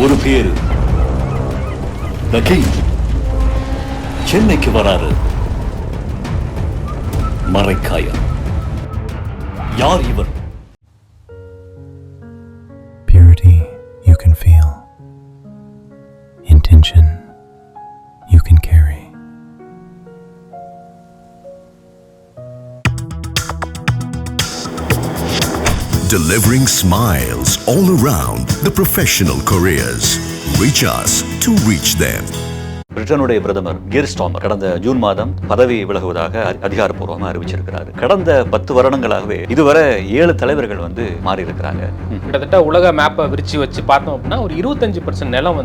ஒரு பேரு The King சென்னைக்கு வராரு. மரைக்காயர். யார் இவர்? Purity you can feel. Intention you can carry. Delivering smiles all around the professional careers. Reach us to reach them. பிரிட்டனுடைய பிரதமர் gear Starmer கடந்த ஜூன் மாதம் பதவி விலகுவதாக அதிகாரப்பூர்வமாக அறிவிச்சிருக்கிறார். கடந்த 10 வருடங்களாகவே இதுவரை 7 தலைவர்கள் மாறி இருக்கிறாங்க. கிட்டத்தட்ட உலக மேப்பை விரிச்சு வச்சு பார்த்தோம் அப்படின்னா ஒரு 25% நிலம்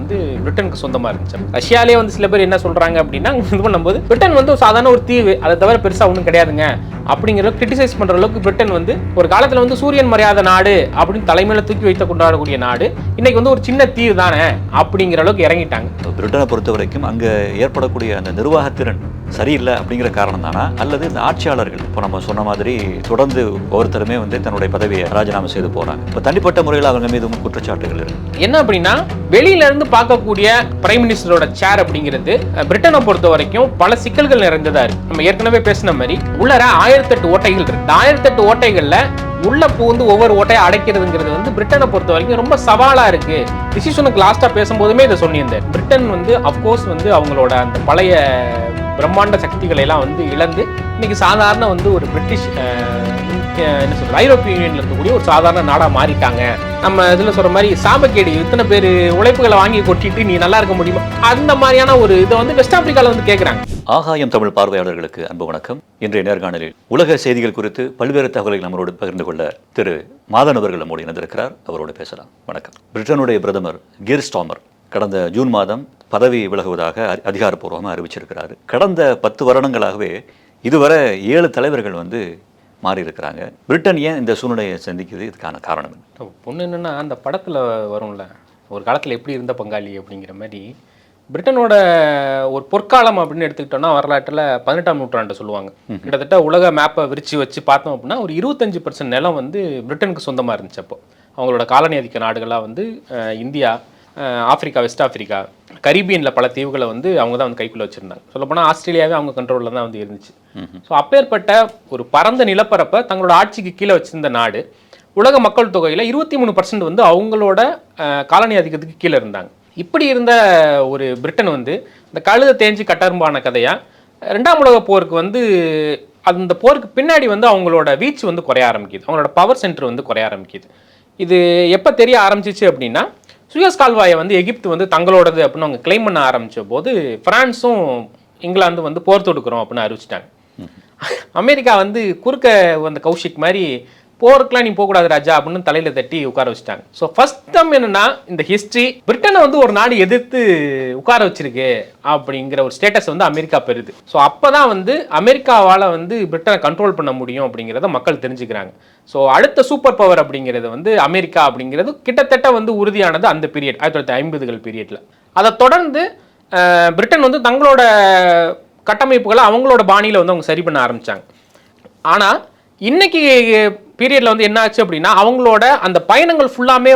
பிரிட்டனுக்கு சொந்தமா இருந்துச்சு. ரஷ்யாலே சில பேர் என்ன சொல்றாங்க அப்படின்னா இது பண்ணும்போது பிரிட்டன் சாதாரண ஒரு தீவு, அதை தவிர பெருசா ஒன்றும் கிடையாதுங்க அப்படிங்கிற கிரிட்டிசைஸ் பண்ற அளவுக்கு பிரிட்டன் ஒரு காலத்துல சூரியன் மரியாதை நாடு அப்படின்னு தலைமையில தூக்கி வைத்து கொண்டாடக்கூடிய நாடு இன்னைக்கு ஒரு சின்ன தீவு தானே அப்படிங்கிற அளவுக்கு இறங்கிட்டாங்க. பிரிட்டனை பொறுத்த வரைக்கும் அங்க ஏற்படக்கூடிய அந்த நிர்வாகத்திறன் சரியில்லை அப்படிங்கிற காரணம் தானா, அல்லது இந்த ஆட்சியாளர்கள் இப்போ நம்ம சொன்ன மாதிரி தொடர்ந்து ஒவ்வொருத்தருமே தன்னுடைய பதவியை ராஜினாமா செய்து போறாங்க. இப்போ தனிப்பட்ட முறையில் அவங்க மீது குற்றச்சாட்டுகள் இருக்கு. என்ன அப்படின்னா வெளியில இருந்து பார்க்கக்கூடிய பிரைம் மினிஸ்டரோட சேர் அப்படிங்கிறது பிரிட்டனை பொறுத்த வரைக்கும் பல சிக்கல்கள் நிறைந்ததா இருக்கு. நம்ம ஏற்கனவே பேசின மாதிரி உள்ளர 1008 ஓட்டைகள் இருக்கு. 1008 ஓட்டைகள்ல உள்ள பூந்து ஒவ்வொரு ஓட்டையை அடைக்கிறதுங்கிறது பிரிட்டனை பொறுத்த வரைக்கும் ரொம்ப சவாலா இருக்கு. டிசிஷனுக்கு லாஸ்டா பேசும்போதுமே இதை சொன்னியிருந்தேன். பிரிட்டன் அப்கோர்ஸ் அவங்களோட அந்த பழைய பிரம்மாண்ட சக்திகளை எல்லாம் இழந்து இன்னைக்கு சாதாரண ஒரு பிரிட்டிஷ் என்ன சொல்றது ஐரோப்பிய யூனியன்ல இருக்கக்கூடிய ஒரு சாதாரண நாடா மாறிட்டாங்க. நம்ம இதுல சொல்ற மாதிரி சாபக்கேடு இத்தனை பேர் உழைப்புகளை வாங்கி கொட்டிட்டு நீ நல்லா இருக்க முடியுமா, அந்த மாதிரியான ஒரு இதை வெஸ்ட் ஆப்பிரிக்கால கேட்கறாங்க. ஆகாயம் தமிழ் பார்வையாளர்களுக்கு அன்பு வணக்கம். இன்றைய நேர்காணலில் உலக செய்திகள் குறித்து பல்வேறு தகவல்களை நம்மளோடு பகிர்ந்து கொள்ள திரு மாதன் அவர்கள் நம்மோடு இணைந்திருக்கிறார். அவரோடு பேசலாம். வணக்கம். பிரிட்டனுடைய பிரதமர் கியர் ஸ்டார்மர் கடந்த ஜூன் மாதம் பதவி விலகுவதாக அதிகாரப்பூர்வமாக அறிவிச்சிருக்கிறாரு. கடந்த 10 வருடங்களாகவே இதுவரை 7 தலைவர்கள் மாறி இருக்கிறாங்க. பிரிட்டன் ஏன் இந்த சூழ்நிலையை சந்திக்குது? இதுக்கான காரணம் என்ன? பொண்ணு என்னன்னா அந்த படத்துல வரும்ல, ஒரு காலத்துல எப்படி இருந்த பங்காளி அப்படிங்கிற மாதிரி பிரிட்டனோட ஒரு பொற்காலம் அப்படின்னு எடுத்துக்கிட்டோம்னா வரலாற்றில் 18ஆம் நூற்றாண்டு சொல்லுவாங்க. கிட்டத்தட்ட உலக மேப்பை விரிச்சு வச்சு பார்த்தோம் அப்படின்னா ஒரு 25% நிலம் பிரிட்டனுக்கு சொந்தமாக இருந்துச்சு. அப்போ அவங்களோட காலனி ஆதிக்க நாடுகளாக இந்தியா, ஆப்பிரிக்கா, வெஸ்ட் ஆப்பிரிக்கா, கரீபியனில் பல தீவுகளை அவங்க தான் கைக்குள்ளே வச்சுருந்தாங்க. சொல்லப்போனால் ஆஸ்திரேலியாவே அவங்க கண்ட்ரோலில் தான் இருந்துச்சு. ஸோ அப்பேற்பட்ட ஒரு பரந்த நிலப்பரப்பை தங்களோட ஆட்சிக்கு கீழே வச்சிருந்த நாடு உலக மக்கள் தொகையில் 23% அவங்களோட காலனி ஆதிக்கத்துக்கு கீழே இருந்தாங்க. இப்படி இருந்த ஒரு பிரிட்டன் இந்த கழுதை தேஞ்சு கட்டரும்பான கதையாக 2ஆம் உலக போருக்கு அந்த போருக்கு பின்னாடி அவங்களோட வீச்சு குறைய ஆரம்பிக்குது. அவங்களோட பவர் சென்டர் குறைய ஆரம்பிக்குது. இது எப்போ தெரிய ஆரம்பிச்சிச்சு அப்படின்னா சுயஸ் கால்வாயை எகிப்து தங்களோடது அப்படின்னு அவங்க கிளைம் பண்ண ஆரம்பித்த போது பிரான்ஸும் இங்கிலாந்து போர் தொடுக்கிறோம் அப்படின்னு அறிவிச்சிட்டாங்க. அமெரிக்கா குறுக்க கௌஷிக் மாதிரி போருக்குலாம் நீ போகக்கூடாது ராஜா அப்படின்னு தலையில தட்டி உட்கார வச்சுட்டாங்க. ஸோ ஃபர்ஸ்ட் டைம் என்னன்னா இந்த ஹிஸ்ட்ரி பிரிட்டனை ஒரு நாடு எதிர்த்து உட்கார வச்சிருக்கு அப்படிங்கிற ஒரு ஸ்டேட்டஸ் அமெரிக்கா பெறுது. ஸோ அப்போதான் அமெரிக்காவால் பிரிட்டனை கண்ட்ரோல் பண்ண முடியும் அப்படிங்கிறத மக்கள் தெரிஞ்சுக்கிறாங்க. ஸோ அடுத்த சூப்பர் பவர் அப்படிங்கிறது அமெரிக்கா அப்படிங்கிறது கிட்டத்தட்ட உறுதியானது அந்த பீரியட் 1950கள் பீரியட்ல. அதை தொடர்ந்து பிரிட்டன் தங்களோட கட்டமைப்புகளை அவங்களோட பாணியில் அவங்க சரி பண்ண ஆரம்பிச்சாங்க. ஆனால் இன்னைக்கு பீரியட்ல என்ன ஆச்சு அப்படின்னா அவங்களோட அந்த பயணங்கள் ஃபுல்லாமே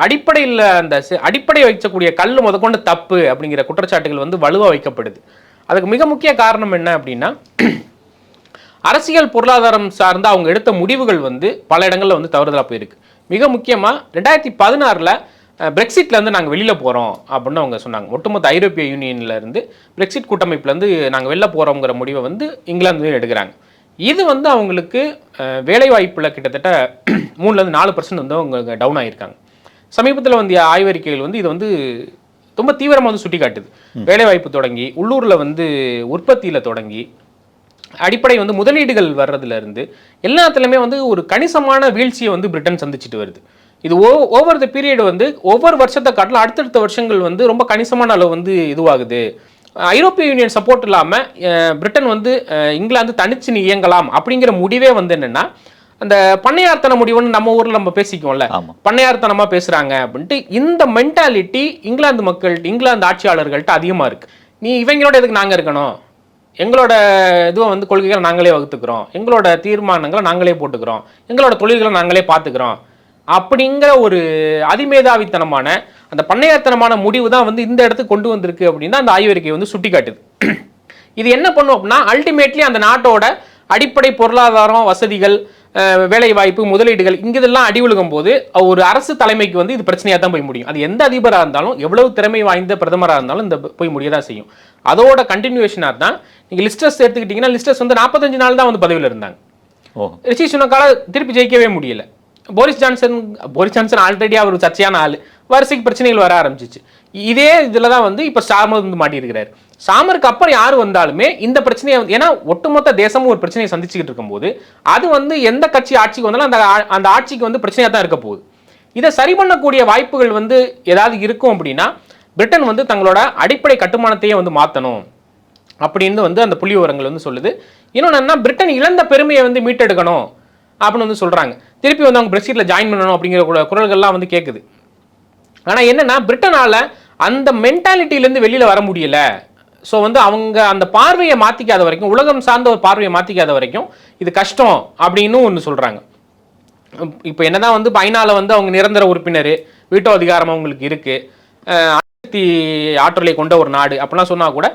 அடிப்படையில் அந்த அடிப்படை வைக்கக்கூடிய கல் முதற்கொண்டு தப்பு அப்படிங்கிற குற்றச்சாட்டுகள் வலுவாக வைக்கப்படுது. அதுக்கு மிக முக்கிய காரணம் என்ன அப்படின்னா அரசியல் பொருளாதாரம் சார்ந்த அவங்க எடுத்த முடிவுகள் பல இடங்களில் தவறுதலாக போயிருக்கு. மிக முக்கியமாக 2016 பிரெக்சிட்லேருந்து நாங்கள் வெளியில் போகிறோம் அப்படின்னு அவங்க சொன்னாங்க. ஒட்டுமொத்த ஐரோப்பிய யூனியன்லேருந்து பிரெக்சிட் கூட்டமைப்புலேருந்து நாங்கள் வெளில போகிறோங்கிற முடிவை இங்கிலாந்து எடுக்கிறாங்க. இது அவங்களுக்கு வேலைவாய்ப்பில் கிட்டத்தட்ட 3-4% அவங்க டவுன் ஆகியிருக்காங்க. சமீபத்தில் ஆய்வறிக்கைகள் இது ரொம்ப தீவிரமாக சுட்டி காட்டுது. வேலைவாய்ப்பு தொடங்கி உள்ளூரில் உற்பத்தியில் தொடங்கி அடிப்படை முதலீடுகள் வர்றதுலேருந்து எல்லாத்துலேயுமே ஒரு கணிசமான வீழ்ச்சியை பிரிட்டன் சந்திச்சுட்டு வருது. இது ஓவர் த பீரியட் ஒவ்வொரு வருஷத்தை காட்டிலும் அடுத்தடுத்த வருஷங்கள் ரொம்ப கணிசமான அளவு இதுவாகுது. ஐரோப்பிய யூனியன் சப்போர்ட் இல்லாமல் பிரிட்டன் இங்கிலாந்து தனிச்சு இயங்கலாம் அப்படிங்கிற முடிவே என்னென்னா அந்த பண்ணையார்த்தன முடிவுன்னு நம்ம ஊரில் நம்ம பேசிக்குவோம்ல, பண்ணையார்த்தனமாக பேசுகிறாங்க அப்படின்ட்டு இந்த மென்டாலிட்டி இங்கிலாந்து ஆட்சியாளர்கள்ட்ட அதிகமாக இருக்குது. நீ இவங்களோட எதுக்கு நாங்கள் இருக்கணும், எங்களோட இதுவை கொள்கைகளை நாங்களே வகுத்துக்கிறோம், எங்களோட தீர்மானங்களை நாங்களே போட்டுக்கிறோம், எங்களோட தொழில்களை நாங்களே பார்த்துக்கிறோம் அப்படிங்கிற ஒரு அதிமேதாவித்தனமான அந்த பண்ணையாத்தனமான முடிவு தான் வந்து இந்த இடத்துக்கு கொண்டு வந்திருக்கு அப்படின்னா அந்த ஆய்வறிக்கை வந்து சுட்டி காட்டுது. இது என்ன பண்ணும் அப்படின்னா அல்டிமேட்லி அந்த நாட்டோட அடிப்படை பொருளாதாரம், வசதிகள், வேலை வாய்ப்பு, முதலீடுகள் இங்கெல்லாம் அடி விழுகும் போது ஒரு அரசு தலைமைக்கு வந்து இது பிரச்சனையாக தான் போய் முடியும். அது எந்த அதிபராக இருந்தாலும், எவ்வளவு திறமை வாய்ந்த பிரதமராக இருந்தாலும் இந்த போய் முடிய தான் செய்யும். அதோட கண்டினியூஷனாக தான் நீங்கள் லிஸ்டர்ஸ் எடுத்துக்கிட்டிங்கன்னா லிஸ்டர்ஸ் வந்து 45 நாள் தான் வந்து பதவியில் இருந்தாங்க. ரிஷி சுனக்கால திருப்பி ஜெயிக்கவே முடியல. போரிஸ் ஜான்சன் ஆல்ரெடி அவர் சர்ச்சையான ஆள், வரிசைக்கு பிரச்சனைகள் வர ஆரம்பிச்சிச்சு. இதே இதில் தான் வந்து இப்போ ஸ்டார்மர் வந்து மாட்டியிருக்கிறார். ஸ்டார்மருக்கு அப்புறம் யார் வந்தாலுமே இந்த பிரச்சனையை ஏன்னா ஒட்டுமொத்த தேசமும் ஒரு பிரச்சனையை சந்திச்சுக்கிட்டு இருக்கும்போது அது வந்து எந்த கட்சி ஆட்சிக்கு வந்தாலும் அந்த ஆட்சிக்கு வந்து பிரச்சனையாக தான் இருக்க போகுது. இதை சரி பண்ணக்கூடிய வாய்ப்புகள் வந்து ஏதாவது இருக்கும் அப்படின்னா பிரிட்டன் வந்து தங்களோட அடிப்படை கட்டுமானத்தையே வந்து மாற்றணும் அப்படின்னு வந்து அந்த புள்ளி விவரங்கள் வந்து சொல்லுது. இன்னொன்று என்ன, பிரிட்டன் இழந்த பெருமையை வந்து மீட்டெடுக்கணும் அப்படின்னு வந்து சொல்கிறாங்க. திருப்பி வந்து அவங்க பிரெக்சிட்டில் ஜாயின் பண்ணணும் அப்படிங்கிற குரல்கள்லாம் வந்து கேட்குது. ஆனால் என்னென்னா பிரிட்டனால் அந்த மென்டாலிட்டியிலேருந்து வெளியில் வர முடியல. ஸோ வந்து அவங்க அந்த பார்வையை மாற்றிக்காத வரைக்கும், உலகம் சார்ந்த ஒரு பார்வையை மாற்றிக்காத வரைக்கும் இது கஷ்டம் அப்படின்னு ஒன்று சொல்கிறாங்க. இப்போ என்னதான் வந்து ஐநாவில் வந்து அவங்க நிரந்தர உறுப்பினர், வீட்டோ அதிகாரம் அவங்களுக்கு இருக்குது, ஆற்றலை கொண்ட ஒரு நாடு அப்படிலாம் சொன்னால் கூட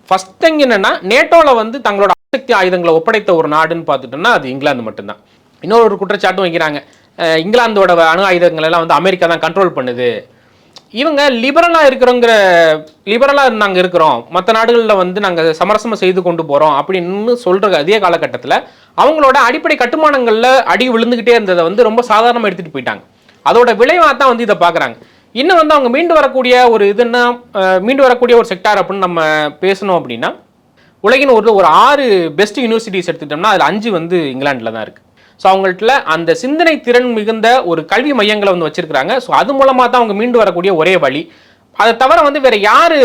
ஃபஸ்ட் திங் என்னென்னா நேட்டோவில் வந்து தங்களோட அணுசக்தி ஆயுதங்களை ஒப்படைத்த ஒரு நாடுன்னு பார்த்துட்டோம்னா அது இங்கிலாந்து மட்டும்தான். இன்னொரு குற்றச்சாட்டும் வைக்கிறாங்க, இங்கிலாந்தோட அணு ஆயுதங்கள் எல்லாம் வந்து அமெரிக்கா தான் கண்ட்ரோல் பண்ணுது. இவங்க லிபரலாக நாங்கள் இருக்கிறோம், மற்ற நாடுகளில் வந்து நாங்கள் சமரசம் செய்து கொண்டு போகிறோம் அப்படின்னு சொல்கிற அதே காலகட்டத்தில் அவங்களோட அடிப்படை கட்டுமானங்களில் அடி விழுந்துக்கிட்டே இருந்ததை வந்து ரொம்ப சாதாரணமாக எடுத்துகிட்டு போயிட்டாங்க. அதோட விளைவாக தான் வந்து இதை பார்க்குறாங்க. இன்னும் வந்து அவங்க மீண்டு வரக்கூடிய ஒரு செக்டார் அப்படின்னு நம்ம பேசணும் அப்படின்னா உலகின் ஒரு 6 பெஸ்ட் யூனிவர்சிட்டிஸ் எடுத்துக்கிட்டோம்னா அதில் 5 வந்து இங்கிலாண்டில் தான் இருக்குது. ஸோ அவங்கள்ட்ட அந்த சிந்தனை திறன் மிகுந்த ஒரு கல்வி மையங்களை வந்து வச்சிருக்கிறாங்க. ஸோ அது மூலமாக தான் அவங்க மீண்டு வரக்கூடிய ஒரே வழி. அதை தவிர வந்து வேற யார்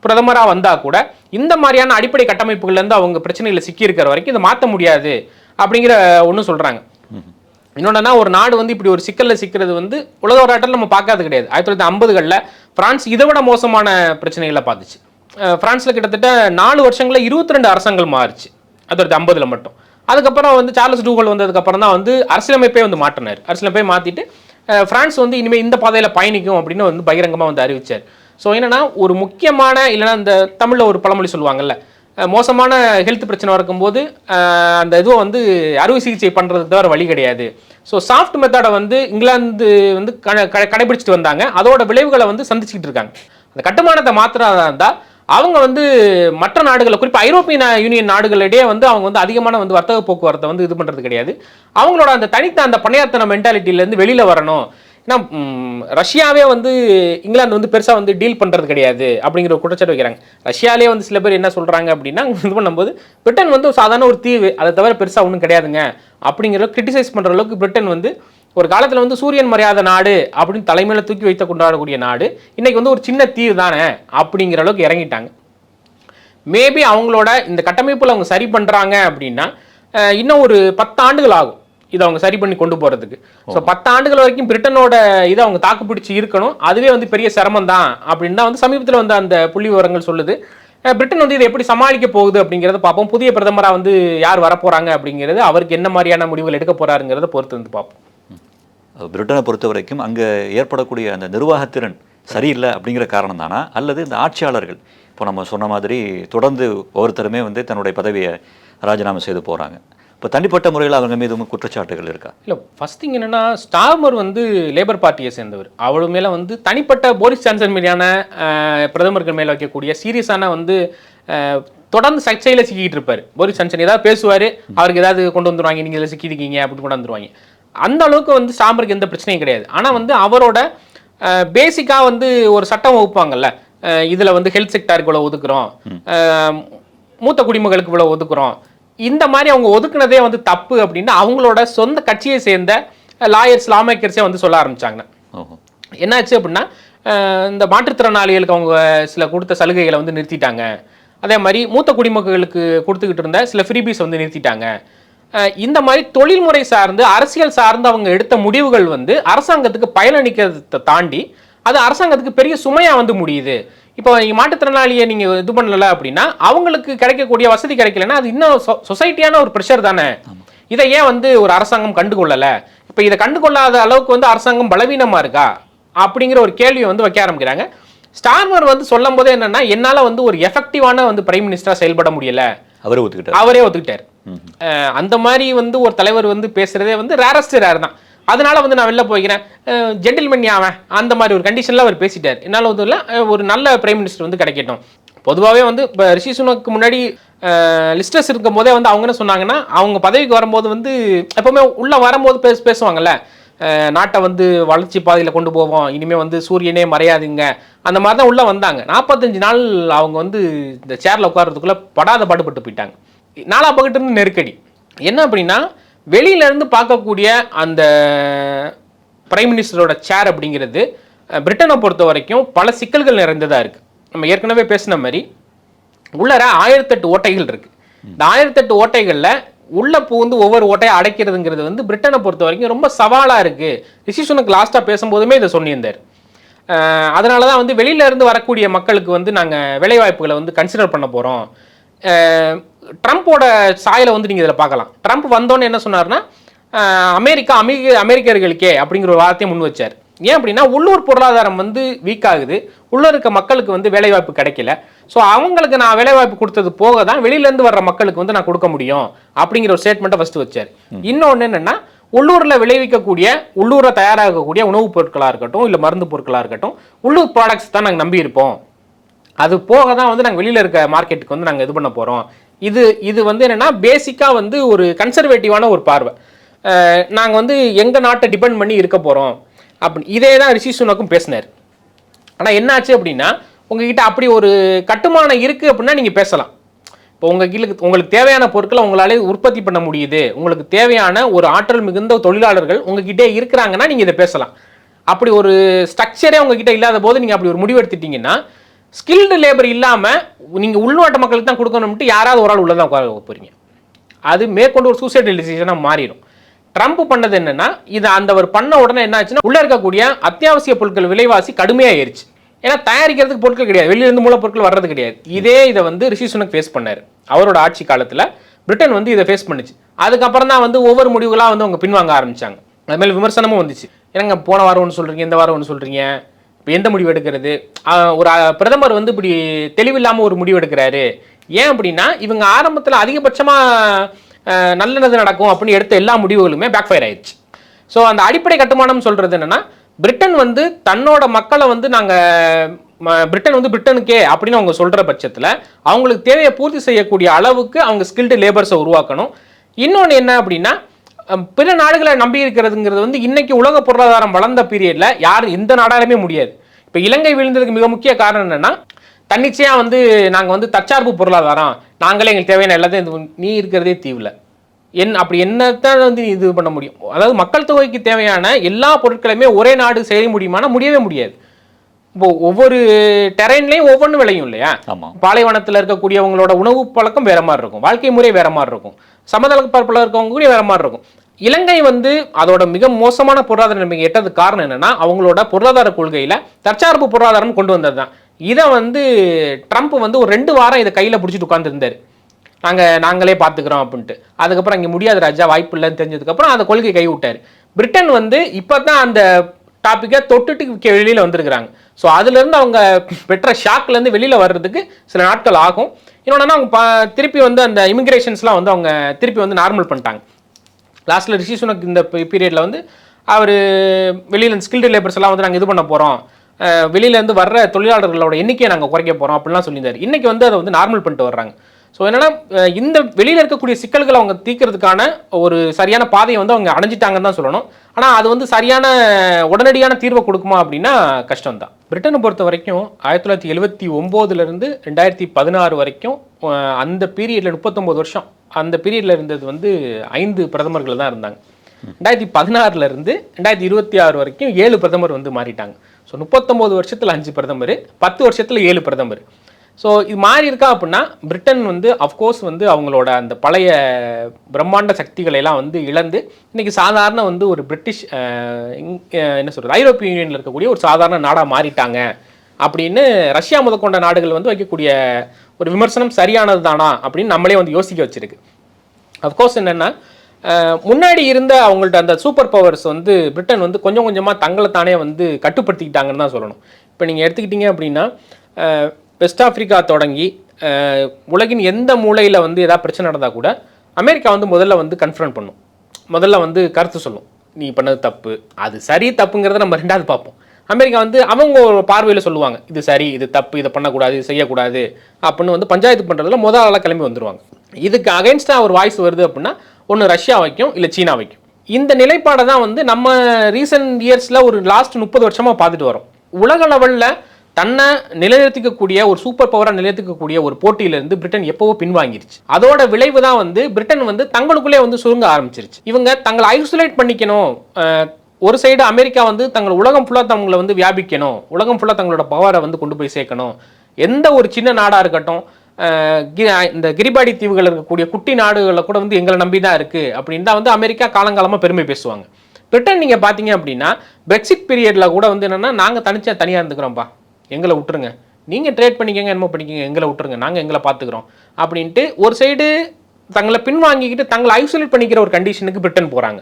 பிரதமராக வந்தால் கூட இந்த மாதிரியான அடிப்படை கட்டமைப்புகள்லேருந்து அவங்க பிரச்சனைகளை சிக்கியிருக்கிற வரைக்கும் இதை மாற்ற முடியாது அப்படிங்கிற ஒன்று சொல்கிறாங்க. இன்னொன்னா ஒரு நாடு வந்து இப்படி ஒரு சிக்கலில் சிக்கிறது வந்து உலக வரலாற்றில் நம்ம பார்க்காது கிடையாது. 1950களில் பிரான்ஸ் இதை விட மோசமான பிரச்சனைகளை பார்த்துச்சு. பிரான்ஸில் கிட்டத்தட்ட 4 வருஷங்களில் 22 அரசாங்கம் மாறிச்சு 1950 மட்டும். அதுக்கப்புறம் வந்து சார்லஸ் டூகல் வந்ததுக்கப்புறம் தான் வந்து அரசியலமைப்பே வந்து மாற்றினார். அரசியலமைப்பை மாற்றிட்டு பிரான்ஸ் வந்து இனிமேல் இந்த பாதையில் பயணிக்கும் அப்படின்னு வந்து பகிரங்கமாக வந்து அறிவிச்சார். ஸோ என்னென்னா ஒரு முக்கியமான, இல்லைனா இந்த தமிழில் ஒரு பழமொழி சொல்லுவாங்கல்ல, மோசமான ஹெல்த் பிரச்சனை இருக்கும்போது அந்த இதுவும் வந்து அறுவை சிகிச்சை பண்ணுறது தவிர வழி கிடையாது. ஸோ சாஃப்ட் மெத்தடை வந்து இங்கிலாந்து வந்து கடைபிடிச்சிட்டு வந்தாங்க. அதோட விளைவுகளை வந்து சந்திச்சுக்கிட்டு இருக்காங்க. அந்த கட்டுமானத்தை மாத்திரதா இருந்தால் அவங்க வந்து மற்ற நாடுகளை, குறிப்பாக ஐரோப்பிய யூனியன் நாடுகளிடையே வந்து அவங்க வந்து அதிகமான வந்து வர்த்தக போக்குவரத்தை வந்து இது பண்ணுறது கிடையாது. அவங்களோட அந்த தனித்த அந்த பண்ணையாத்தன மென்டாலிட்டியிலேருந்து வெளியில் வரணும். ஏன்னா ரஷ்யாவே வந்து இங்கிலாந்து வந்து பெருசாக வந்து டீல் பண்ணுறது கிடையாது அப்படிங்கிற குற்றச்சாட்டு வைக்கிறாங்க. ரஷ்யாலே வந்து சில பேர் என்ன சொல்கிறாங்க அப்படின்னா இது பண்ணும்போது பிரிட்டன் வந்து சாதாரண ஒரு தீவு, அதை தவிர பெருசாக ஒன்றும் கிடையாதுங்க அப்படிங்கிற கிரிட்டிசைஸ் பண்ணுற அளவுக்கு பிரிட்டன் வந்து ஒரு காலத்தில் வந்து சூரியன் மரியாதை நாடு அப்படின்னு தலைமையில் தூக்கி வைத்து கொண்டாடக்கூடிய நாடு இன்னைக்கு வந்து ஒரு சின்ன தீவு தானே அப்படிங்கிற அளவுக்கு இறங்கிட்டாங்க. மேபி அவங்களோட இந்த கட்டமைப்பில் அவங்க சரி பண்ணுறாங்க அப்படின்னா இன்னும் ஒரு 10 ஆண்டுகள் ஆகும் இதை அவங்க சரி பண்ணி கொண்டு போகிறதுக்கு. ஸோ 10 ஆண்டுகள் வரைக்கும் பிரிட்டனோட இதை அவங்க தாக்குப்பிடிச்சு இருக்கணும். அதுவே வந்து பெரிய சிரமம் தான் அப்படின்னு தான் வந்து சமீபத்தில் வந்து அந்த புள்ளி விவரங்கள் சொல்லுது. பிரிட்டன் வந்து இதை எப்படி சமாளிக்க போகுது அப்படிங்கிறத பார்ப்போம். புதிய பிரதமராக வந்து யார் வரப்போகிறாங்க அப்படிங்கிறது, அவருக்கு என்ன மாதிரியான முடிவுகள் எடுக்க போகிறாருங்கிறத பொறுத்து வந்து பார்ப்போம். பிரிட்டனை பொறுத்த வரைக்கும் அங்கே ஏற்படக்கூடிய அந்த நிர்வாகத்திறன் சரியில்லை அப்படிங்கிற காரணம் தானா, அல்லது இந்த ஆட்சியாளர்கள் இப்போ நம்ம சொன்ன மாதிரி தொடர்ந்து ஒவ்வொருத்தருமே வந்து தன்னுடைய பதவியை ராஜினாமா செய்து போகிறாங்க. இப்போ தனிப்பட்ட முறையில் அவங்க மீது குற்றச்சாட்டுகள் இருக்கா? இல்லை, ஃபர்ஸ்ட் திங் என்னென்னா ஸ்டார்மர் வந்து லேபர் பார்ட்டியை சேர்ந்தவர். அவள் மேலே வந்து தனிப்பட்ட போரிஸ் ஜான்சன் மீதான பிரதமர்கள் மேலே வைக்கக்கூடிய சீரியஸான வந்து தொடர்ந்து சர்ச்சையில் சிக்கிட்டு இருப்பார். போரிஸ் ஜான்சன் ஏதாவது பேசுவார், அவருக்கு ஏதாவது கொண்டு வந்துடுவாங்க, நீங்கள் இதில் சிக்கிருக்கீங்க அப்படின்னு கொண்டு வந்துடுவாங்க. அந்த அளவுக்கு வந்து ஸ்டார்மருக்கு எந்த பிரச்சனையும் கிடையாது. ஆனால் வந்து அவரோட பேசிக்காக வந்து ஒரு சட்டம் வகுப்பாங்கல்ல, இதில் வந்து ஹெல்த் செக்டாருக்கு இவ்வளோ ஒதுக்குறோம், மூத்த குடிமக்களுக்கு இவ்வளோ ஒதுக்குறோம், இந்த மாதிரி அவங்க ஒதுக்குனதே வந்து தப்பு அப்படின்னு அவங்களோட சொந்த கட்சியை சேர்ந்த லா மேக்கர்ஸே வந்து சொல்ல ஆரம்பித்தாங்க. என்னாச்சு அப்படின்னா இந்த மாற்றுத்திறனாளிகளுக்கு அவங்க சில கொடுத்த சலுகைகளை வந்து நிறுத்திட்டாங்க. அதே மாதிரி மூத்த குடிமக்களுக்கு கொடுத்துக்கிட்டு இருந்த சில ஃப்ரீபீஸ் வந்து நிறுத்திட்டாங்க. இந்த மாதிரி தொழில்முறை சார்ந்து அரசியல் சார்ந்து அவங்க எடுத்த முடிவுகள் வந்து அரசாங்கத்துக்கு பயனளிக்கிறதை தாண்டி அது அரசாங்கத்துக்கு பெரிய சுமையாக வந்து முடியுது. இப்போ நீங்கள் மாற்றுத்திறனாளியை நீங்கள் இது பண்ணல அப்படின்னா அவங்களுக்கு கிடைக்கக்கூடிய வசதி கிடைக்கலன்னா அது இன்னும் சொசைட்டியான ஒரு ப்ரெஷர் தானே. இதை ஏன் வந்து ஒரு அரசாங்கம் கண்டுகொள்ளலை? இப்போ இதை கண்டுகொள்ளாத அளவுக்கு வந்து அரசாங்கம் பலவீனமாக இருக்கா அப்படிங்கிற ஒரு கேள்வியை வந்து வைக்க ஆரம்பிக்கிறாங்க. ஸ்டார்மர் வந்து சொல்லும் போதே என்னன்னா, என்னால் வந்து ஒரு எஃபெக்டிவான வந்து பிரைம் மினிஸ்டராக செயல்பட முடியல, அவரே ஒத்துக்கிட்டார். அந்த மாதிரி வந்து ஒரு தலைவர் வந்து பேசுறதே வந்து ரேரஸ்ட் ரேர் தான். அதனால வந்து நான் வெளில போய்க்கிறேன், ஜென்டில்மேன் அவன் அந்த மாதிரி ஒரு கண்டிஷனில் அவர் பேசிட்டார். என்னால் வந்து இல்லை, ஒரு நல்ல பிரைம் மினிஸ்டர் வந்து கிடைக்கட்டும். பொதுவாகவே வந்து இப்போ ரிஷி சுனக்கு முன்னாடி லிஸ்டர்ஸ் இருக்கும் போதே வந்து அவங்க என்ன சொன்னாங்கன்னா, அவங்க பதவிக்கு வரும்போது வந்து எப்பவுமே உள்ளே வரும்போது பேசுவாங்கல்ல, நாட்டை வந்து வளர்ச்சி பாதையில் கொண்டு போவோம், இனிமேல் வந்து சூரியனே மறையாதுங்க, அந்த மாதிரி தான் உள்ளே வந்தாங்க. 45 நாள் அவங்க வந்து இந்த சேரில் உட்கார்றதுக்குள்ளே படாத பாடுபட்டு போயிட்டாங்க. நாலா பக்கத்து இருந்து நெருக்கடி என்ன அப்படின்னா, வெளியிலேருந்து பார்க்கக்கூடிய அந்த பிரைம் மினிஸ்டரோட சேர் அப்படிங்கிறது பிரிட்டனை பொறுத்த வரைக்கும் பல சிக்கல்கள் நிறைந்ததாக இருக்குது. நம்ம ஏற்கனவே பேசின மாதிரி உள்ளர 1008 ஓட்டைகள் இருக்குது. இந்த 1008 ஓட்டைகளில் உள்ள பூந்து ஒவ்வொரு ஓட்டையை அடைக்கிறதுங்கிறது வந்து பிரிட்டனை பொறுத்த வரைக்கும் ரொம்ப சவாலாக இருக்குது. ரிஷி சுனக் லாஸ்ட்டாக பேசும்போதுமே இதை சொல்லியிருந்தார். அதனால தான் வந்து வெளியிலேருந்து வரக்கூடிய மக்களுக்கு வந்து நாங்கள் வேலைவாய்ப்புகளை வந்து கன்சிடர் பண்ண போகிறோம். ட்ரம்ப்போட சாயலை வந்து நீங்கள் இதில் பார்க்கலாம். ட்ரம்ப் வந்தோன்னு என்ன சொன்னார்னா, அமெரிக்கர்களுக்கே அப்படிங்கிற ஒரு வார்த்தையை முன் வச்சார். ஏன் அப்படின்னா, உள்ளூர் பொருளாதாரம் வந்து வீக் ஆகுது, உள்ள இருக்க மக்களுக்கு வந்து வேலைவாய்ப்பு கிடைக்கல. ஸோ அவங்களுக்கு நான் வேலைவாய்ப்பு கொடுத்தது போக தான் வெளியிலேருந்து வர்ற மக்களுக்கு வந்து நான் கொடுக்க முடியும் அப்படிங்கிற ஒரு ஸ்டேட்மெண்ட்டை ஃபஸ்ட்டு வச்சார். இன்னொன்று என்னென்னா, உள்ளூரில் விளைவிக்கக்கூடிய, உள்ளூரில் தயாராகக்கூடிய உணவுப் பொருட்களாக இருக்கட்டும், இல்லை மருந்து பொருட்களாக இருக்கட்டும், உள்ளூர் ப்ராடக்ட்ஸ் தான் நாங்கள் நம்பி இருப்போம், அது போக தான் வந்து நாங்கள் வெளியில் இருக்க மார்க்கெட்டுக்கு வந்து நாங்கள் இது பண்ண போகிறோம். இது வந்து என்னென்னா, பேசிக்காக வந்து ஒரு கன்சர்வேட்டிவான ஒரு பார்வை. நாங்கள் வந்து எங்கள் நாட்டை டிபெண்ட் பண்ணி இருக்க போகிறோம் அப்படி இதே தான் ரிஷி சுனக்கும் பேசினார். ஆனால் என்னாச்சு அப்படின்னா, உங்ககிட்ட அப்படி ஒரு கட்டுமானம் இருக்குது அப்படின்னா நீங்கள் பேசலாம். இப்போ உங்களுக்கு தேவையான பொருட்களை உங்களாலே உற்பத்தி பண்ண முடியுது, உங்களுக்கு தேவையான ஒரு ஆற்றல் மிகுந்த தொழிலாளர்கள் உங்ககிட்டே இருக்கிறாங்கன்னா நீங்கள் இதை பேசலாம். அப்படி ஒரு ஸ்ட்ரக்சரே உங்ககிட்ட இல்லாத போது நீங்கள் அப்படி ஒரு முடிவு எடுத்துட்டீங்கன்னா, ஸ்கில்டு லேபர் இல்லாமல் நீங்கள் உள்நாட்டு மக்களுக்கு தான் கொடுக்கணும்ட்டு யாராவது ஒரு ஆள் உள்ளதான் உட்கார போகிறீங்க. அது மேற்கொண்டு ஒரு சூசைடல் டிசிஷனாக மாறிடும். ட்ரம்ப் பண்ணது என்னன்னா, இது அவர் பண்ண உடனே என்ன ஆச்சுன்னா, உள்ள இருக்கக்கூடிய அத்தியாவசிய பொருட்கள் விலைவாசி கடுமையாக ஏறிச்சு. ஏன்னா தயாரிக்கிறதுக்கு பொருட்கள் கிடையாது, வெளியிலிருந்து மூலப்பொருட்கள் வர்றது கிடையாது. இதை வந்து ரிஷி சுனக் ஃபேஸ் பண்ணார். அவரோட ஆட்சி காலத்தில் பிரிட்டன் வந்து இதை ஃபேஸ் பண்ணுச்சு. அதுக்கப்புறம் தான் வந்து ஒவ்வொரு முடிவுகளாக வந்து அவங்க பின்வாங்க ஆரம்பிச்சாங்க. அதுமாதிரி விமர்சனமும் வந்துச்சு. ஏன்னா போன வாரம் ஒன்று சொல்கிறீங்க, இந்த வாரம் ஒன்று சொல்கிறீங்க, இப்போ எந்த முடிவு எடுக்கிறது? ஒரு பிரதமர் வந்து இப்படி தெளிவில்லாமல் ஒரு முடிவு எடுக்கிறாரு. ஏன் அப்படின்னா, இவங்க ஆரம்பத்தில் அதிகபட்சமாக நல்லது நடக்கும் அப்படின்னு எடுத்த எல்லா முடிவுகளுமே பேக்ஃபயர் ஆயிடுச்சு. ஸோ அந்த அடிப்படை கட்டுமானம் சொல்கிறது என்னென்னா, பிரிட்டன் வந்து தன்னோட மக்களை வந்து பிரிட்டன் வந்து பிரிட்டனுக்கே அப்படின்னு அவங்க சொல்கிற பட்சத்தில் அவங்களுக்கு தேவையை பூர்த்தி செய்யக்கூடிய அளவுக்கு அவங்க ஸ்கில்டு லேபர்ஸை உருவாக்கணும். இன்னொன்று என்ன அப்படின்னா, பிற நாடுகளை நம்பி இருக்கிறதுங்கிறது வந்து இன்னைக்கு உலக பொருளாதாரம் வளர்ந்த பீரியடில் யாரும் எந்த நாடாலுமே முடியாது. இப்போ இலங்கை விழுந்ததுக்கு மிக முக்கிய காரணம் என்னென்னா, தன்னிச்சையாக வந்து நாங்கள் வந்து தற்சார்பு பொருளாதாரம், நாங்களே எங்களுக்கு தேவையான எல்லாத்தையும் நீ இருக்கிறதே தீவில் அப்படி என்னத்தான் வந்து நீ இது பண்ண முடியும்? அதாவது மக்கள் தொகைக்கு தேவையான எல்லா பொருட்களையுமே ஒரே நாடு செய்ய முடியுமானா முடியவே முடியாது. இப்போ ஒவ்வொரு டெரைன்லையும் ஒவ்வொன்றும் விளையும் இல்லையா? பாலைவனத்தில் இருக்கக்கூடியவங்களோட உணவு பழக்கம் வேற மாதிரி இருக்கும், வாழ்க்கை முறை வேற மாதிரி இருக்கும், சமதள பரப்பில் இருக்கவங்க கூட வேற மாதிரி இருக்கும். இலங்கை வந்து அதோட மிக மோசமான பொருளாதார நிலைமைக்கு எட்டதுக்கு காரணம் என்னன்னா, அவங்களோட பொருளாதார கொள்கையில் தற்சார்பு பொருளாதாரம் கொண்டு வந்தது தான். இதை வந்து ட்ரம்ப் வந்து ஒரு 2 வாரம் இதை கையில் பிடிச்சிட்டு உட்காந்துருந்தார். நாங்களே பார்த்துக்கிறோம் அப்படின்ட்டு. அதுக்கப்புறம் இங்கே முடியாத ராஜா, வாய்ப்பு இல்லைன்னு தெரிஞ்சதுக்கப்புறம் அந்த கொள்கை கை விட்டார். பிரிட்டன் வந்து இப்போ தான் அந்த டாப்பிக்கை தொட்டுட்டு வெளியில் வந்திருக்கிறாங்க. ஸோ அதுலேருந்து அவங்க பெற்ற ஷாக்லேருந்து வெளியில் வர்றதுக்கு சில நாட்கள் ஆகும். இன்னொன்னா அவங்க திருப்பி வந்து அந்த இமிக்ரேஷன்ஸ்லாம் வந்து அவங்க திருப்பி வந்து நார்மல் பண்ணிட்டாங்க. லாஸ்ட்டில் ரிஷி சுனக் இந்த பீரியடில் வந்து அவர் வெளியில் ஸ்கில்டு லேபர்ஸ் எல்லாம் வந்து நாங்கள் இது பண்ண போகிறோம், வெளியிலேருந்து வர்ற தொழிலாளர்களோட எண்ணிக்கையை நாங்கள் குறைக்க போகிறோம் அப்படின்லாம் சொல்லியிருந்தார். இன்றைக்கி வந்து அதை வந்து நார்மல் பண்ணிட்டு வர்றாங்க. ஸோ என்னன்னா, இந்த வெளியில் இருக்கக்கூடிய சிக்கல்களை அவங்க தீர்க்கிறதுக்கான ஒரு சரியான பாதையை வந்து அவங்க அடைஞ்சிட்டாங்கன்னு தான் சொல்லணும். ஆனால் அது வந்து சரியான உடனடியான தீர்வை கொடுக்குமா அப்படின்னா கஷ்டம் தான். பிரிட்டனை பொறுத்த வரைக்கும் 1979 2016 வரைக்கும் அந்த பீரியடில் 39 வருஷம் அந்த பீரியடில் இருந்தது வந்து 5 பிரதமர்கள் தான் இருந்தாங்க. 2016 2026 வரைக்கும் 7 பிரதமர் வந்து மாறிட்டாங்க. ஸோ 39 வருஷத்தில் 5 பிரதமர், 10 வருஷத்தில் 7 பிரதமர். ஸோ இது மாறி இருக்கா அப்படின்னா, பிரிட்டன் வந்து அஃப்கோர்ஸ் வந்து அவங்களோட அந்த பழைய பிரம்மாண்ட சக்திகளெல்லாம் வந்து இழந்து இன்றைக்கி சாதாரண வந்து ஒரு பிரிட்டிஷ் என்ன சொல்கிறது, ஐரோப்பிய யூனியனில் இருக்கக்கூடிய ஒரு சாதாரண நாடாக மாறிட்டாங்க அப்படின்னு ரஷ்யா முதற்கொண்ட நாடுகள் வந்து வைக்கக்கூடிய ஒரு விமர்சனம் சரியானது தானா அப்படின்னு நம்மளே வந்து யோசிக்க வச்சிருக்கு. அஃப்கோர்ஸ் என்னென்னா, முன்னாடி இருந்த அவங்கள்ட்ட அந்த சூப்பர் பவர்ஸ் வந்து பிரிட்டன் வந்து கொஞ்சம் கொஞ்சமாக தங்களை தானே வந்து கட்டுப்படுத்திக்கிட்டாங்கன்னு தான் சொல்லணும். இப்போ நீங்கள் எடுத்துக்கிட்டீங்க அப்படின்னா வெஸ்ட் ஆஃப்ரிக்கா தொடங்கி உலகின் எந்த மூலையில் வந்து ஏதாவது பிரச்சனை நடந்தால் கூட அமெரிக்கா வந்து முதல்ல வந்து கன்ஃபரண்ட் பண்ணும், முதல்ல வந்து கருத்து சொல்லும், நீ பண்ணது தப்பு, அது சரி தப்புங்கிறத நம்ம ரெண்டாவது பார்ப்போம். அமெரிக்கா வந்து அவங்க ஒரு பார்வையில் சொல்லுவாங்க, இது சரி, இது தப்பு, இதை பண்ணக்கூடாது, இது செய்யக்கூடாது அப்படின்னு வந்து பஞ்சாயத்து பண்ணுறதுல முதல் ஆளாக கிளம்பி வந்துடுவாங்க. இதுக்கு அகைன்ஸ்டாக ஒரு வாய்ஸ் வருது அப்படின்னா ஒன்று ரஷ்யா வைக்கும், இல்லை சீனா வைக்கும். இந்த நிலைப்பாடை தான் வந்து நம்ம ரீசெண்ட் இயர்ஸில் ஒரு லாஸ்ட் 30 வருஷமாக பார்த்துட்டு வரோம். உலக லெவலில் தன்னை நிலைநிறுத்திக்கக்கூடிய ஒரு சூப்பர் பவராக நிலைநிறுத்திக்கக்கூடிய ஒரு போட்டியிலிருந்து பிரிட்டன் எப்போவோ பின்வாங்கிருச்சு. அதோட விளைவு தான் வந்து பிரிட்டன் வந்து தங்களுக்குள்ளே வந்து சுருங்க ஆரம்பிச்சிருச்சு. இவங்க தங்களை ஐசோலேட் பண்ணிக்கணும். ஒரு சைடு அமெரிக்கா வந்து தங்கள் உலகம் ஃபுல்லாக தங்களை வந்து வியாபிக்கணும், உலகம் ஃபுல்லாக தங்களோட பவரை வந்து கொண்டு போய் சேர்க்கணும். எந்த ஒரு சின்ன நாடாக இருக்கட்டும், இந்த கிரிபாடி தீவுகள் இருக்கக்கூடிய குட்டி நாடுகளில் கூட வந்து எங்களை நம்பி தான் இருக்குது அப்படின்னு தான் வந்து அமெரிக்கா காலங்காலமாக பெருமை பேசுவாங்க. பிரிட்டன் நீங்கள் பார்த்தீங்க அப்படின்னா பிரெக்சிட் பீரியடில் கூட வந்து என்னென்னா, நாங்கள் தனியாக இருந்துக்கிறோம்ப்பா, எங்களை விட்டுருங்க, நீங்கள் ட்ரேட் பண்ணிக்கங்க, என்னமோ பண்ணிக்கங்க, எங்களை விட்டுருங்க, நாங்கள் எங்களை பார்த்துக்கிறோம் அப்படின்ட்டு ஒரு சைடு தங்களை பின்வாங்கிக்கிட்டு தங்களை ஐசோலேட் பண்ணிக்கிற ஒரு கண்டிஷனுக்கு பிரிட்டன் போகிறாங்க.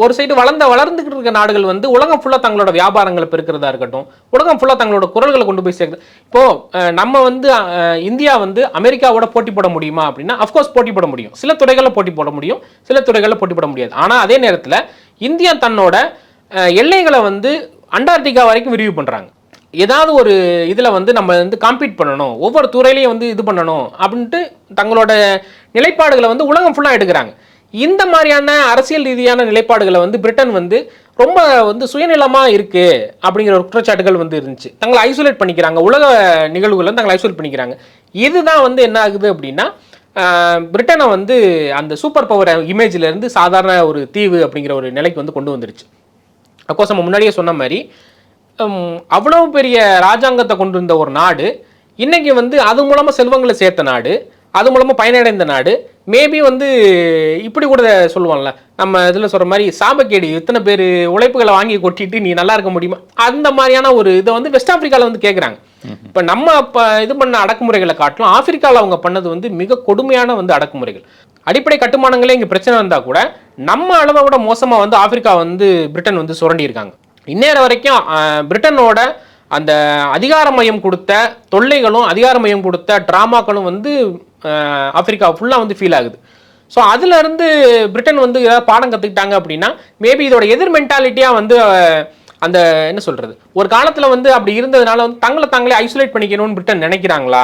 ஒரு சைடு வளர்ந்துக்கிட்டு இருக்க நாடுகள் வந்து உலகம் ஃபுல்லாக தங்களோட வியாபாரங்களை பெருக்கிறதா இருக்கட்டும், உலகம் ஃபுல்லாக தங்களோட குரல்களை கொண்டு போய் சேர்க்குது. இப்போது நம்ம வந்து இந்தியா வந்து அமெரிக்காவோட போட்டி போட முடியுமா அப்படின்னா அஃப்கோர்ஸ் போட்டி போட முடியும், சில துறைகளில் போட்டி போட முடியும், சில துறைகளில் போட்டி போட முடியாது. ஆனால் அதே நேரத்தில் இந்தியா தன்னோட எல்லைகளை வந்து அண்டார்டிகா வரைக்கும் விரிவு பண்ணுறாங்க. ஏதாவது ஒரு இதில் வந்து நம்ம வந்து காம்பீட் பண்ணணும், ஒவ்வொரு துறையிலையும் வந்து இது பண்ணணும் அப்படின்ட்டு தங்களோட நிலைப்பாடுகளை வந்து உலகம் ஃபுல்லாக எடுக்கிறாங்க. இந்த மாதிரியான அரசியல் ரீதியான நிலைப்பாடுகளை வந்து பிரிட்டன் வந்து ரொம்ப வந்து சுயநலமாக இருக்குது அப்படிங்கிற ஒரு குற்றச்சாட்டுகள் வந்து இருந்துச்சு. தங்களை ஐசோலேட் பண்ணிக்கிறாங்க, உலக நிகழ்வுகளை தங்களை ஐசோலேட் பண்ணிக்கிறாங்க. இதுதான் வந்து என்ன ஆகுது அப்படின்னா பிரிட்டனை வந்து அந்த சூப்பர் பவர் இமேஜிலேருந்து சாதாரண ஒரு தீவு அப்படிங்கிற ஒரு நிலைக்கு வந்து கொண்டு வந்துருச்சு. அப்கோர்ஸ் நம்ம முன்னாடியே சொன்ன மாதிரி அவ்வளவு பெரிய ராஜாங்கத்தை கொண்டு இருந்த ஒரு நாடு இன்னைக்கு வந்து அது மூலமாக செல்வங்களை சேர்த்த நாடு, அது மூலமாக பயனடைந்த நாடு, மேபி வந்து இப்படி கூட சொல்லுவாங்கல்ல, நம்ம இதில் சொல்கிற மாதிரி சாபக்கேடி, இத்தனை பேர் உழைப்புகளை வாங்கி கொட்டிட்டு நீ நல்லா இருக்க முடியுமா, அந்த மாதிரியான ஒரு இதை வந்து வெஸ்ட் ஆஃப்ரிக்காவில் வந்து கேட்குறாங்க. இப்போ நம்ம இப்போ இது பண்ண அடக்குமுறைகளை காட்டிலும் ஆப்பிரிக்காவில் அவங்க பண்ணது வந்து மிக கொடுமையான வந்து அடக்குமுறைகள். அடிப்படை கட்டுமானங்களே இங்கே பிரச்சனை இருந்தால் கூட நம்ம அளவை விட மோசமாக வந்து ஆப்பிரிக்கா வந்து பிரிட்டன் வந்து சுரண்டியிருக்காங்க. இந்நேரம் வரைக்கும் பிரிட்டனோட அந்த அதிகார மையம் கொடுத்த தொல்லைகளும் அதிகார மையம் கொடுத்த ட்ராமாக்களும் வந்து ஆப்பிரிக்கா ஃபுல்லாக வந்து ஃபீல் ஆகுது. ஸோ அதுலேருந்து பிரிட்டன் வந்து ஏதாவது பாடம் கற்றுக்கிட்டாங்க அப்படின்னா மேபி இதோட எதிர் மென்டாலிட்டியாக வந்து அந்த என்ன சொல்கிறது, ஒரு காலத்தில் வந்து அப்படி இருந்ததுனால வந்து தாங்களே ஐசோலேட் பண்ணிக்கணும்னு பிரிட்டன் நினைக்கிறாங்களா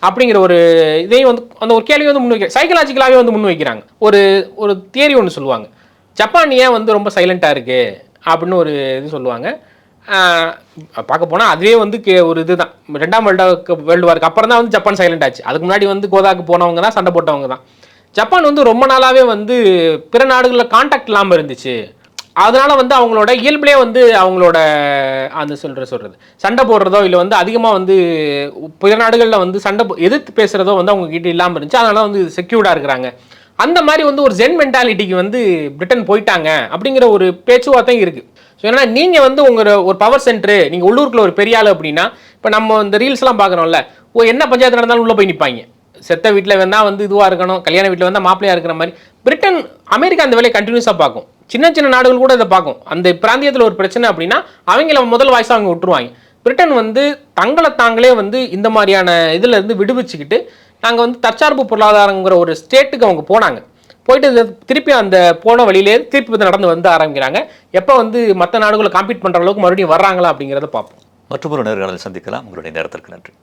அப்படிங்கிற ஒரு இதையும் வந்து அந்த ஒரு கேள்வி வந்து முன் வைக்க சைக்கலாஜிக்கலாகவே வந்து முன் வைக்கிறாங்க. ஒரு தியரி ஒன்று சொல்லுவாங்க, ஜப்பான் ஏன் வந்து ரொம்ப சைலண்ட்டாக இருக்குது அப்படின்னு ஒரு இது சொல்லுவாங்க. பார்க்க போனால் அதுவே வந்து ஒரு இதுதான், 2ஆம் வேர்ல்டு வாருக்கு அப்புறம் தான் வந்து ஜப்பான் சைலண்ட் ஆச்சு. அதுக்கு முன்னாடி வந்து கோதாக்கு போனவங்க தான், சண்டை போட்டவங்க தான். ஜப்பான் வந்து ரொம்ப நாளாகவே வந்து பிற நாடுகளில் கான்டாக்ட் இல்லாமல் இருந்துச்சு. அதனால வந்து அவங்களோட இயல்புலேயே வந்து அவங்களோட அந்த சொல்கிறது சண்டை போடுறதோ இல்லை வந்து அதிகமாக வந்து பிற நாடுகளில் வந்து சண்டை எதிர்த்து பேசுகிறதோ வந்து அவங்க கிட்ட இல்லாமல் இருந்துச்சு. அதனால வந்து செக்யூர்டாக இருக்கிறாங்க. அந்த மாதிரி வந்து ஒரு ஜென் மென்டாலிட்டிக்கு வந்து பிரிட்டன் போயிட்டாங்க அப்படிங்கிற ஒரு பேச்சுவார்த்தை இருக்குது. ஸோ ஏன்னா நீங்கள் வந்து ஒரு பவர் சென்டரு, நீங்கள் உள்ளூருக்குள்ள ஒரு பெரிய ஆள் அப்படின்னா, இப்போ நம்ம இந்த ரீல்ஸ்லாம் பார்க்குறோம்ல, என்ன பஞ்சாயத்து நடந்தாலும் உள்ளே போய் நிற்பாங்க. செத்த வீட்டில் வேணால் வந்து இதுவாக இருக்கணும், கல்யாண வீட்டில் வந்தால் மாப்பிள்ளையாக இருக்கிற மாதிரி. பிரிட்டன் அமெரிக்கா அந்த வேலையை கண்டினியூஸாக பார்க்கும். சின்ன நாடுகள் கூட இதை பார்க்கும். அந்த பிராந்தியத்தில் ஒரு பிரச்சனை அப்படின்னா அவங்கள முதல் வாய்ஸாக அவங்க விட்டுருவாங்க. பிரிட்டன் வந்து தங்களை தாங்களே வந்து இந்த மாதிரியான இதில் இருந்து விடுவிச்சுக்கிட்டு நாங்கள் வந்து தற்சார்பு பொருளாதாரங்கிற ஒரு ஸ்டேட்டுக்கு அவங்க போனாங்க. போயிட்டு திருப்பி அந்த போன வழியிலே திருப்பி நடந்து வந்து ஆரம்பிக்கிறாங்க. எப்போ வந்து மற்ற நாடுகளை காம்பீட் பண்ணுற அளவுக்கு மறுபடியும் வர்றாங்களா அப்படிங்கிறத பார்ப்போம். மற்றொரு நேர்காணலில் சந்திக்கலாம். உங்களுடைய நேரத்திற்கு நன்றி.